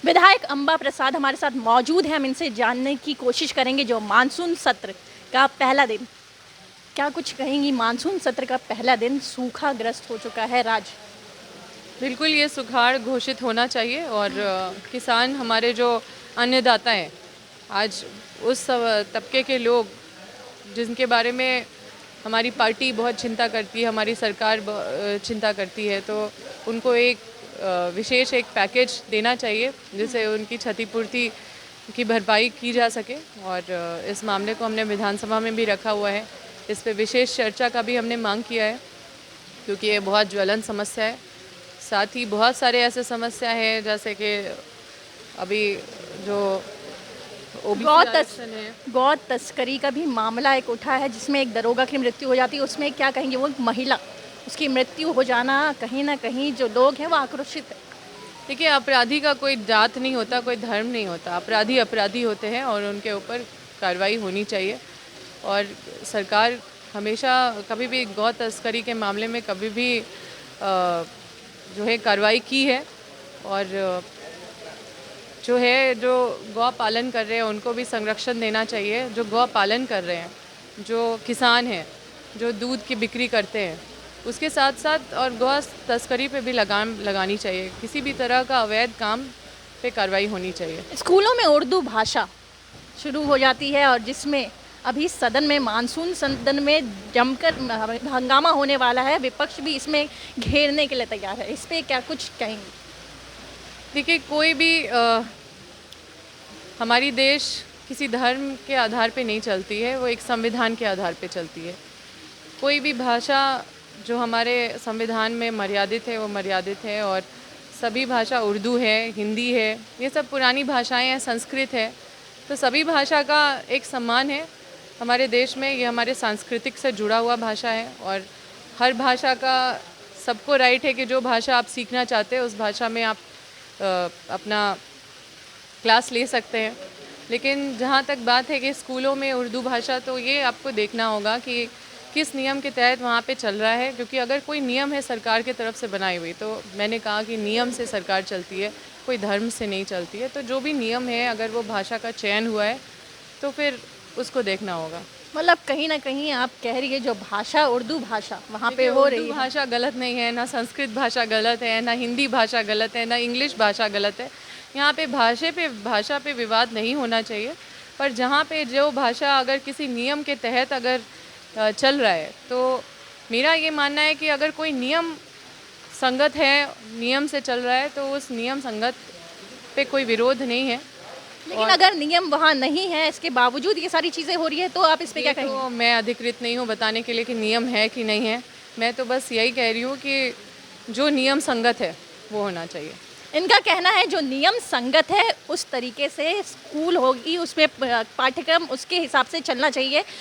विधायक अंबा प्रसाद हमारे साथ मौजूद हैं। हम इनसे जानने की कोशिश करेंगे जो मानसून सत्र का पहला दिन, क्या कुछ कहेंगी? मानसून सत्र का पहला दिन सूखाग्रस्त हो चुका है राज्य। बिल्कुल ये सुखाड़ घोषित होना चाहिए और किसान हमारे जो अन्नदाता हैं, आज उस तबके के लोग जिनके बारे में हमारी पार्टी बहुत चिंता करती है, हमारी सरकार चिंता करती है, तो उनको एक विशेष एक पैकेज देना चाहिए जिससे उनकी क्षतिपूर्ति की भरपाई की जा सके। और इस मामले को हमने विधानसभा में भी रखा हुआ है। इस पे विशेष चर्चा का भी हमने मांग किया है क्योंकि ये बहुत ज्वलन समस्या है। साथ ही बहुत सारे ऐसे समस्या है जैसे कि अभी जो गौ तस्करी का भी मामला एक उठा है जिसमें एक दरोगा की मृत्यु हो जाती है। उसमें क्या कहेंगे? वो एक महिला, उसकी मृत्यु हो जाना कहीं ना कहीं जो लोग हैं वो आक्रोशित है। देखिए, अपराधी का कोई जात नहीं होता, कोई धर्म नहीं होता। अपराधी अपराधी होते हैं और उनके ऊपर कार्रवाई होनी चाहिए। और सरकार हमेशा कभी भी गौ तस्करी के मामले में कभी भी जो है कार्रवाई की है। और जो गौ पालन कर रहे हैं उनको भी संरक्षण देना चाहिए। जो गौ पालन कर रहे हैं, जो किसान हैं, जो दूध की बिक्री करते हैं, उसके साथ साथ और गौ तस्करी पे भी लगाम लगानी चाहिए। किसी भी तरह का अवैध काम पे कार्रवाई होनी चाहिए। स्कूलों में उर्दू भाषा शुरू हो जाती है और जिसमें अभी सदन में, मानसून सदन में जमकर हंगामा होने वाला है। विपक्ष भी इसमें घेरने के लिए तैयार है। इस पे क्या कुछ कहेंगे? देखिए, कोई भी हमारी देश किसी धर्म के आधार पे नहीं चलती है, वो एक संविधान के आधार पे चलती है। कोई भी भाषा जो हमारे संविधान में मर्यादित है वो मर्यादित है। और सभी भाषा, उर्दू है, हिंदी है, ये सब पुरानी भाषाएं हैं, संस्कृत है, तो सभी भाषा का एक सम्मान है हमारे देश में। ये हमारे सांस्कृतिक से जुड़ा हुआ भाषा है और हर भाषा का सबको राइट है कि जो भाषा आप सीखना चाहते हैं उस भाषा में आप अपना क्लास ले सकते हैं। लेकिन जहाँ तक बात है कि स्कूलों में उर्दू भाषा, तो ये आपको देखना होगा कि किस नियम के तहत वहाँ पे चल रहा है। क्योंकि अगर कोई नियम है सरकार की तरफ से बनाई हुई, तो मैंने कहा कि नियम से सरकार चलती है, कोई धर्म से नहीं चलती है। तो जो भी नियम है, अगर वो भाषा का चयन हुआ है तो फिर उसको देखना होगा। मतलब कहीं ना कहीं आप कह रही है जो भाषा, उर्दू भाषा वहाँ पे हो रही है। भाषा गलत नहीं है, ना संस्कृत भाषा गलत है, ना हिंदी भाषा गलत है, ना इंग्लिश भाषा गलत है। यहाँ पे भाषा पे विवाद नहीं होना चाहिए। पर जहाँ पे जो भाषा अगर किसी नियम के तहत अगर चल रहा है, तो मेरा ये मानना है कि अगर कोई नियम संगत है, नियम से चल रहा है, तो उस नियम संगत पे कोई विरोध नहीं है। लेकिन अगर नियम वहाँ नहीं है, इसके बावजूद ये सारी चीज़ें हो रही है, तो आप इस पे क्या कहेंगे? तो मैं अधिकृत नहीं हूँ बताने के लिए कि नियम है कि नहीं है। मैं तो बस यही कह रही हूँ कि जो नियम संगत है वो होना चाहिए। इनका कहना है जो नियम संगत है उस तरीके से स्कूल होगी, उसमें पाठ्यक्रम उसके हिसाब से चलना चाहिए।